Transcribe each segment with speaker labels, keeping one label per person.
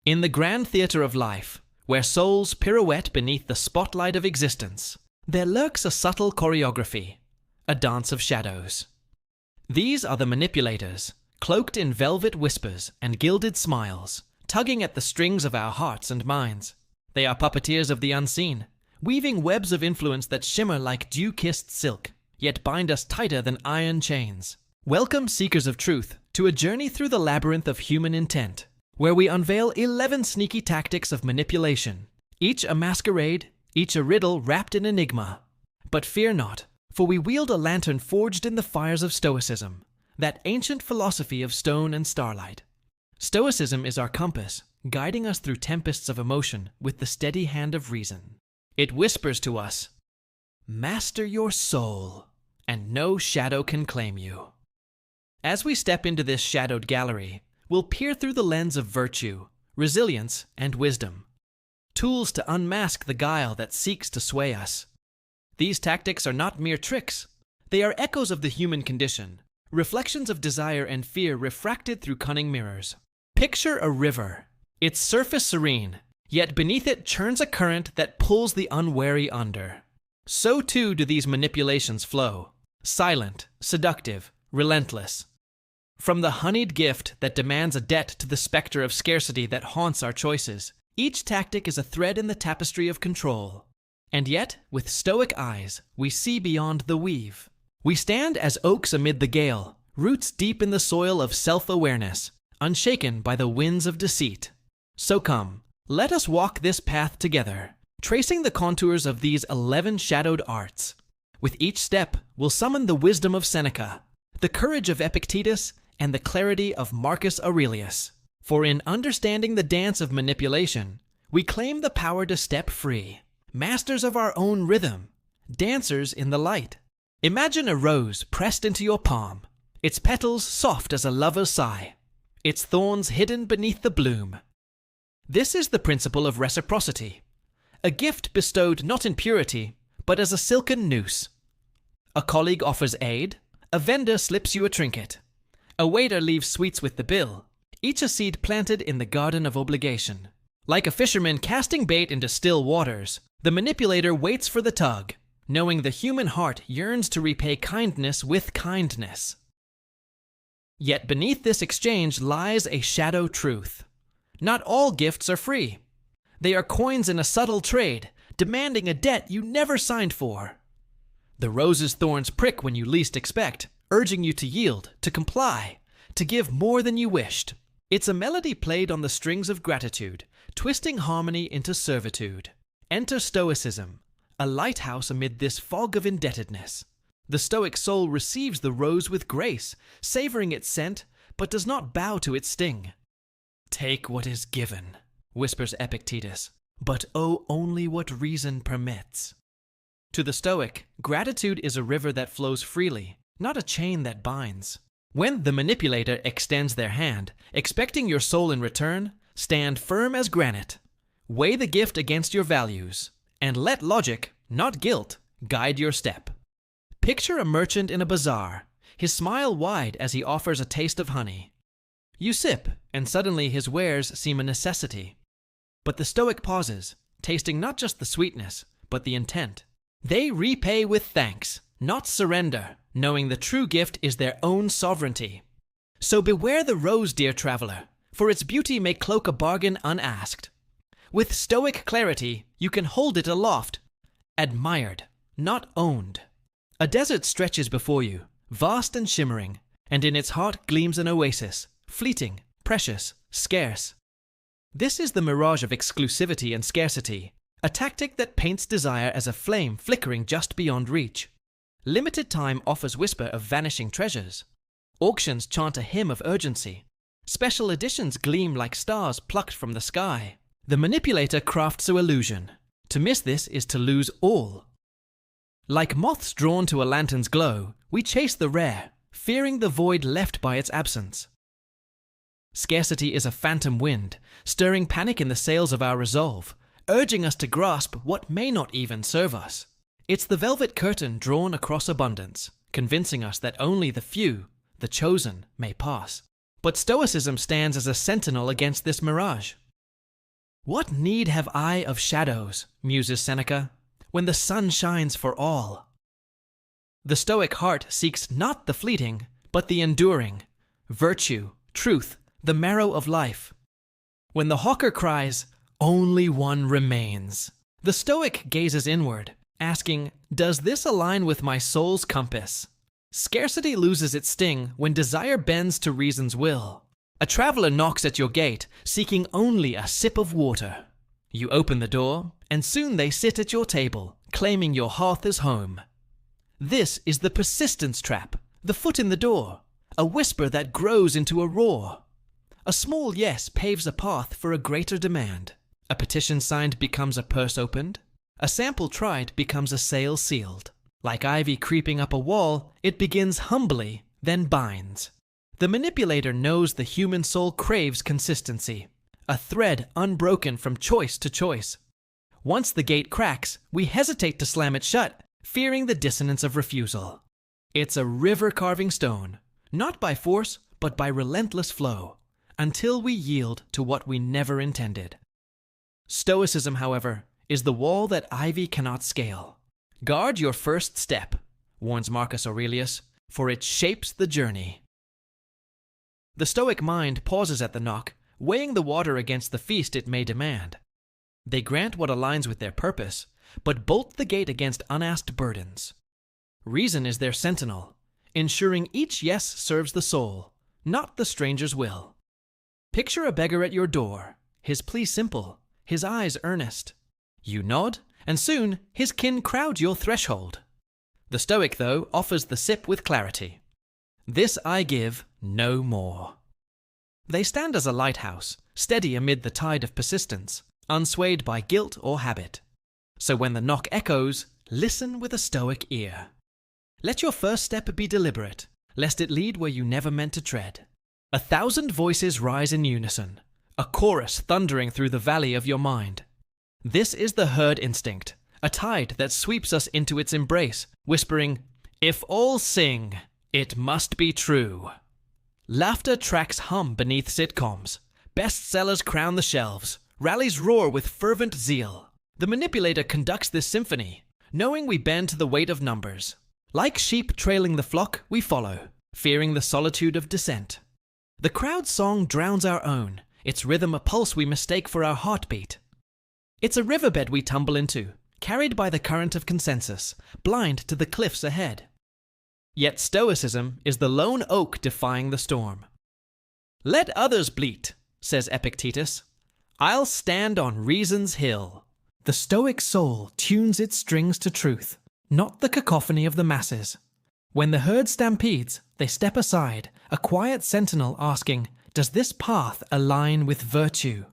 Speaker 1: In the grand theatre of life, where souls pirouette beneath the spotlight of existence, there lurks a subtle choreography, a dance of shadows. These are the manipulators, cloaked in velvet whispers and gilded smiles, tugging at the strings of our hearts and minds. They are puppeteers of the unseen, weaving webs of influence that shimmer like dew-kissed silk, yet bind us tighter than iron chains. Welcome, seekers of truth, to a journey through the labyrinth of human intent, where we unveil 11 sneaky tactics of manipulation, each a masquerade, each a riddle wrapped in enigma. But fear not, for we wield a lantern forged in the fires of stoicism, that ancient philosophy of stone and starlight. Stoicism is our compass, guiding us through tempests of emotion with the steady hand of reason. It whispers to us, "Master your soul, and no shadow can claim you." As we step into this shadowed gallery, we'll peer through the lens of virtue, resilience, and wisdom, tools to unmask the guile that seeks to sway us. These tactics are not mere tricks. They are echoes of the human condition, reflections of desire and fear refracted through cunning mirrors. Picture a river, its surface serene, yet beneath it churns a current that pulls the unwary under. So too do these manipulations flow, silent, seductive, relentless. From the honeyed gift that demands a debt to the specter of scarcity that haunts our choices, each tactic is a thread in the tapestry of control. And yet, with stoic eyes, we see beyond the weave. We stand as oaks amid the gale, roots deep in the soil of self-awareness, unshaken by the winds of deceit. So come, let us walk this path together, tracing the contours of these 11 shadowed arts. With each step, we'll summon the wisdom of Seneca, the courage of Epictetus, and the clarity of Marcus Aurelius. For in understanding the dance of manipulation, we claim the power to step free, masters of our own rhythm, dancers in the light. Imagine a rose pressed into your palm, its petals soft as a lover's sigh, its thorns hidden beneath the bloom. This is the principle of reciprocity, a gift bestowed not in purity, but as a silken noose. A colleague offers aid, a vendor slips you a trinket, a waiter leaves sweets with the bill, each a seed planted in the garden of obligation. Like a fisherman casting bait into still waters, the manipulator waits for the tug, knowing the human heart yearns to repay kindness with kindness. Yet beneath this exchange lies a shadow truth. Not all gifts are free. They are coins in a subtle trade, demanding a debt you never signed for. The rose's thorns prick when you least expect, urging you to yield, to comply, to give more than you wished. It's a melody played on the strings of gratitude, twisting harmony into servitude. Enter stoicism, a lighthouse amid this fog of indebtedness. The stoic soul receives the rose with grace, savoring its scent, but does not bow to its sting. "Take what is given," whispers Epictetus, "but owe only what reason permits." To the Stoic, gratitude is a river that flows freely, not a chain that binds. When the manipulator extends their hand, expecting your soul in return, stand firm as granite. Weigh the gift against your values, and let logic, not guilt, guide your step. Picture a merchant in a bazaar, his smile wide as he offers a taste of honey. You sip, and suddenly his wares seem a necessity. But the Stoic pauses, tasting not just the sweetness, but the intent. They repay with thanks, not surrender, knowing the true gift is their own sovereignty. So beware the rose, dear traveler, for its beauty may cloak a bargain unasked. With Stoic clarity, you can hold it aloft, admired, not owned. A desert stretches before you, vast and shimmering, and in its heart gleams an oasis, fleeting, precious, scarce. This is the mirage of exclusivity and scarcity, a tactic that paints desire as a flame flickering just beyond reach. Limited time offers whisper of vanishing treasures. Auctions chant a hymn of urgency. Special editions gleam like stars plucked from the sky. The manipulator crafts an illusion. To miss this is to lose all. Like moths drawn to a lantern's glow, we chase the rare, fearing the void left by its absence. Scarcity is a phantom wind, stirring panic in the sails of our resolve, urging us to grasp what may not even serve us. It's the velvet curtain drawn across abundance, convincing us that only the few, the chosen, may pass. But Stoicism stands as a sentinel against this mirage. "What need have I of shadows," muses Seneca, "when the sun shines for all?" The Stoic heart seeks not the fleeting, but the enduring, virtue, truth, the marrow of life. When the hawker cries, "Only one remains," the Stoic gazes inward, asking, "Does this align with my soul's compass?" Scarcity loses its sting when desire bends to reason's will. A traveler knocks at your gate, seeking only a sip of water. You open the door, and soon they sit at your table, claiming your hearth as home. This is the persistence trap, the foot in the door, a whisper that grows into a roar. A small yes paves a path for a greater demand. A petition signed becomes a purse opened. A sample tried becomes a sale sealed. Like ivy creeping up a wall, it begins humbly, then binds. The manipulator knows the human soul craves consistency, a thread unbroken from choice to choice. Once the gate cracks, we hesitate to slam it shut, fearing the dissonance of refusal. It's a river carving stone, not by force, but by relentless flow, until we yield to what we never intended. Stoicism, however, is the wall that ivy cannot scale. Guard your first step, warns Marcus Aurelius, for it shapes the journey. The Stoic mind pauses at the knock, weighing the water against the feast it may demand. They grant what aligns with their purpose, but bolt the gate against unasked burdens. Reason is their sentinel, ensuring each yes serves the soul, not the stranger's will. Picture a beggar at your door, his plea simple, his eyes earnest. You nod, and soon his kin crowd your threshold. The Stoic, though, offers the sip with clarity. "This I give, no more." They stand as a lighthouse, steady amid the tide of persistence, unswayed by guilt or habit. So when the knock echoes, listen with a Stoic ear. Let your first step be deliberate, lest it lead where you never meant to tread. 1,000 voices rise in unison, a chorus thundering through the valley of your mind. This is the herd instinct, a tide that sweeps us into its embrace, whispering, "If all sing, it must be true." Laughter tracks hum beneath sitcoms. Bestsellers crown the shelves. Rallies roar with fervent zeal. The manipulator conducts this symphony, knowing we bend to the weight of numbers. Like sheep trailing the flock, we follow, fearing the solitude of dissent. The crowd's song drowns our own, its rhythm a pulse we mistake for our heartbeat. It's a riverbed we tumble into, carried by the current of consensus, blind to the cliffs ahead. Yet Stoicism is the lone oak defying the storm. "Let others bleat," says Epictetus. "I'll stand on reason's hill." The Stoic soul tunes its strings to truth, not the cacophony of the masses. When the herd stampedes, they step aside, a quiet sentinel asking, "Does this path align with virtue?"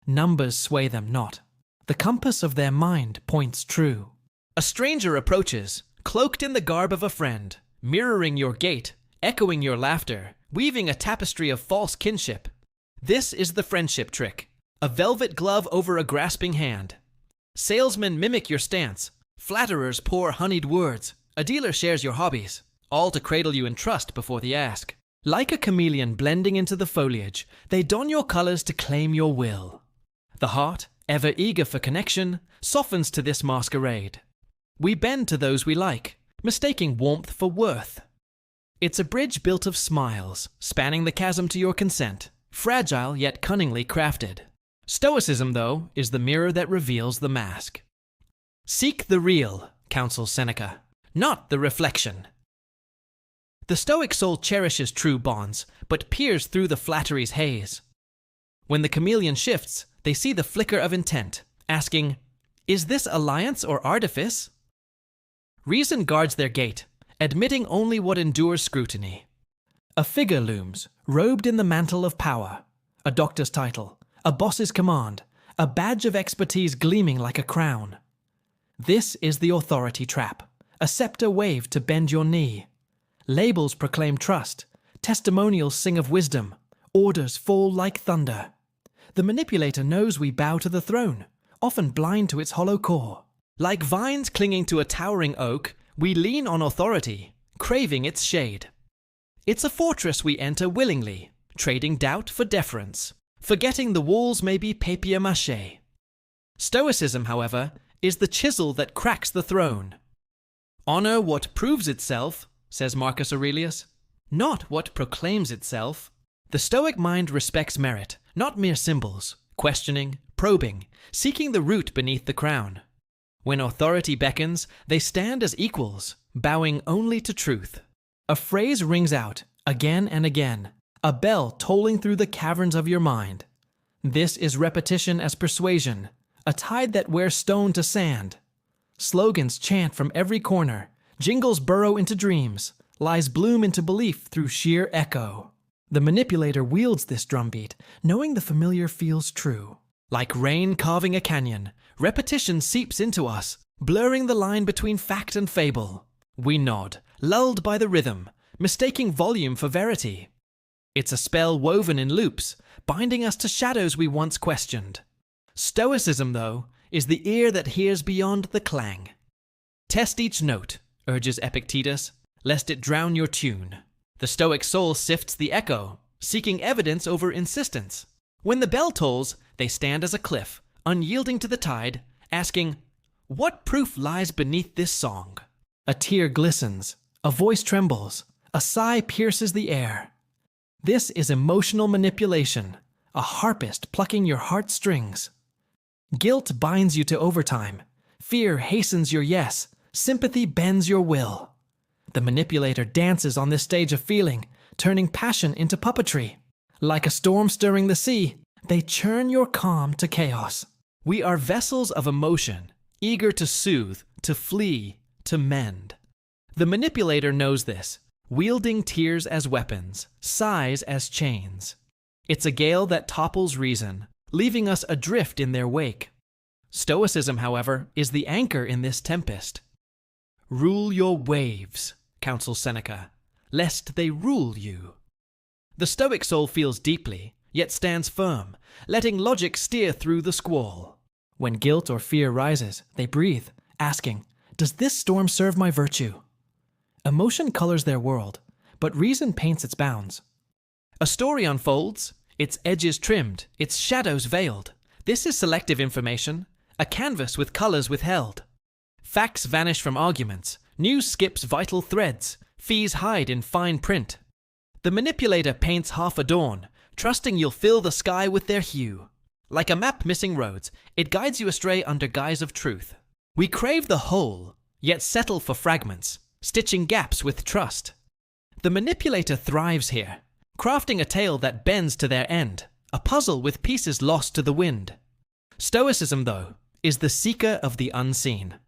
Speaker 1: Numbers sway them not. The compass of their mind points true. A stranger approaches, cloaked in the garb of a friend, mirroring your gait, echoing your laughter, weaving a tapestry of false kinship. This is the friendship trick, a velvet glove over a grasping hand. Salesmen mimic your stance, flatterers pour honeyed words, a dealer shares your hobbies, all to cradle you in trust before the ask. Like a chameleon blending into the foliage, they don your colors to claim your will. The heart, ever eager for connection, softens to this masquerade. We bend to those we like, mistaking warmth for worth. It's a bridge built of smiles, spanning the chasm to your consent, fragile yet cunningly crafted. Stoicism, though, is the mirror that reveals the mask. "Seek the real," counsels Seneca, "not the reflection." The Stoic soul cherishes true bonds, but peers through the flattery's haze. When the chameleon shifts, they see the flicker of intent, asking, "Is this alliance or artifice?" Reason guards their gate, admitting only what endures scrutiny. A figure looms, robed in the mantle of power, a doctor's title, a boss's command, a badge of expertise gleaming like a crown. This is the authority trap, a scepter waved to bend your knee. Labels proclaim trust, testimonials sing of wisdom, orders fall like thunder. The manipulator knows we bow to the throne, often blind to its hollow core. Like vines clinging to a towering oak, we lean on authority, craving its shade. It's a fortress we enter willingly, trading doubt for deference, forgetting the walls may be papier-mâché. Stoicism, however, is the chisel that cracks the throne. Honor what proves itself, says Marcus Aurelius, not what proclaims itself. The Stoic mind respects merit, not mere symbols, questioning, probing, seeking the root beneath the crown. When authority beckons, they stand as equals, bowing only to truth. A phrase rings out, again and again, a bell tolling through the caverns of your mind. This is repetition as persuasion, a tide that wears stone to sand. Slogans chant from every corner, jingles burrow into dreams, lies bloom into belief through sheer echo. The manipulator wields this drumbeat, knowing the familiar feels true. Like rain carving a canyon, repetition seeps into us, blurring the line between fact and fable. We nod, lulled by the rhythm, mistaking volume for verity. It's a spell woven in loops, binding us to shadows we once questioned. Stoicism, though, is the ear that hears beyond the clang. Test each note, urges Epictetus, lest it drown your tune. The Stoic soul sifts the echo, seeking evidence over insistence. When the bell tolls, they stand as a cliff, unyielding to the tide, asking, "What proof lies beneath this song?" A tear glistens, a voice trembles, a sigh pierces the air. This is emotional manipulation, a harpist plucking your heartstrings. Guilt binds you to overtime, fear hastens your yes, sympathy bends your will. The manipulator dances on this stage of feeling, turning passion into puppetry. Like a storm stirring the sea, they churn your calm to chaos. We are vessels of emotion, eager to soothe, to flee, to mend. The manipulator knows this, wielding tears as weapons, sighs as chains. It's a gale that topples reason, leaving us adrift in their wake. Stoicism, however, is the anchor in this tempest. Rule your waves, counsels Seneca, lest they rule you. The Stoic soul feels deeply, yet stands firm, letting logic steer through the squall. When guilt or fear rises, they breathe, asking, "Does this storm serve my virtue?" Emotion colors their world, but reason paints its bounds. A story unfolds, its edges trimmed, its shadows veiled. This is selective information, a canvas with colors withheld. Facts vanish from arguments, news skips vital threads, fees hide in fine print. The manipulator paints half a dawn, trusting you'll fill the sky with their hue. Like a map missing roads, it guides you astray under guise of truth. We crave the whole, yet settle for fragments, stitching gaps with trust. The manipulator thrives here, crafting a tale that bends to their end, a puzzle with pieces lost to the wind. Stoicism, though, is the seeker of the unseen.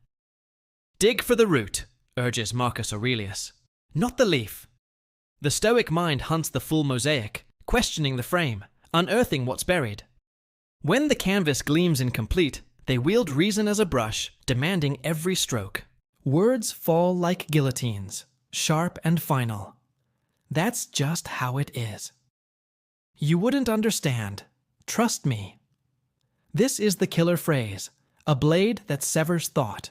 Speaker 1: Dig for the root, urges Marcus Aurelius, not the leaf. The Stoic mind hunts the full mosaic, questioning the frame, unearthing what's buried. When the canvas gleams incomplete, they wield reason as a brush, demanding every stroke. Words fall like guillotines, sharp and final. That's just how it is. You wouldn't understand. Trust me. This is the killer phrase, a blade that severs thought.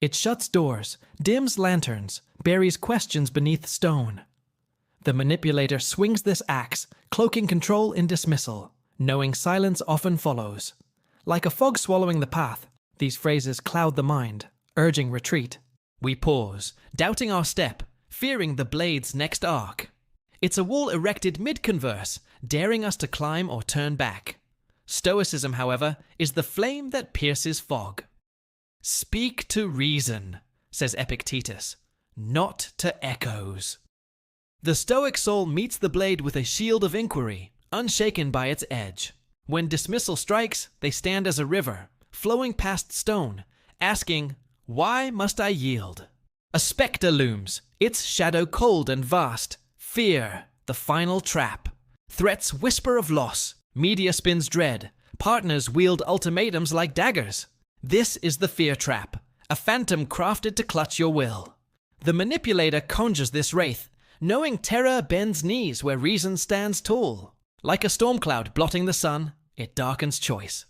Speaker 1: It shuts doors, dims lanterns, buries questions beneath stone. The manipulator swings this axe, cloaking control in dismissal, knowing silence often follows. Like a fog swallowing the path, these phrases cloud the mind, urging retreat. We pause, doubting our step, fearing the blade's next arc. It's a wall erected mid-converse, daring us to climb or turn back. Stoicism, however, is the flame that pierces fog. Speak to reason, says Epictetus, not to echoes. The Stoic soul meets the blade with a shield of inquiry, unshaken by its edge. When dismissal strikes, they stand as a river, flowing past stone, asking, "Why must I yield?" A spectre looms, its shadow cold and vast. Fear, the final trap. Threats whisper of loss, media spins dread, partners wield ultimatums like daggers. This is the fear trap, a phantom crafted to clutch your will. The manipulator conjures this wraith, knowing terror bends knees where reason stands tall. Like a storm cloud blotting the sun, it darkens choice.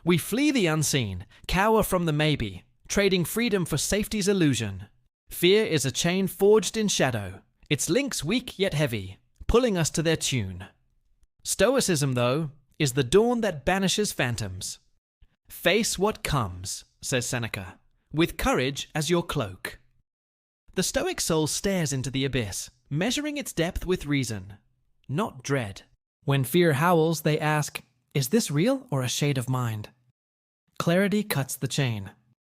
Speaker 1: We flee the unseen, cower from the maybe, trading freedom for safety's illusion. Fear is a chain forged in shadow, its links weak yet heavy, pulling us to their tune. Stoicism, though, is the dawn that banishes phantoms. Face what comes, says Seneca, with courage as your cloak. The Stoic soul stares into the abyss, measuring its depth with reason, not dread. When fear howls, they ask, is this real or a shade of mind? Clarity cuts the chain.